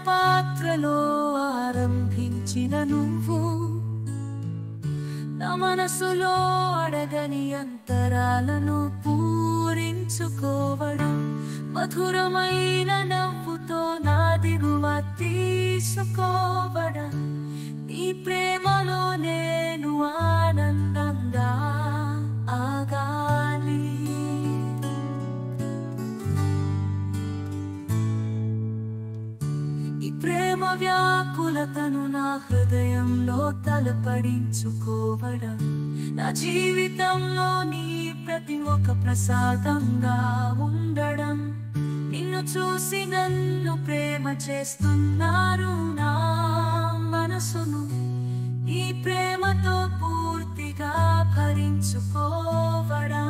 పాత్రలో ఆరంభించిన నువ్వు నా మనసులో అడగని అంతరాలను పూరించుకోవడం, మధురమైన నవ్వుతో నా దిగువ తీసుకోవడం, నీ ప్రేమలో నేను ఆనందంగా ఆగాలి. ఈ ప్రేమ వ్యాకులతను నా హృదయంలో తలపడించుకోవడం, నా జీవితంలో నీ ప్రతి ఒక్క ప్రసాదంగా ఉండడం, నిన్ను చూసి నన్ను ప్రేమ చేస్తున్నారు నా మనసును ఈ ప్రేమతో పూర్తిగా భరించుకోవడం.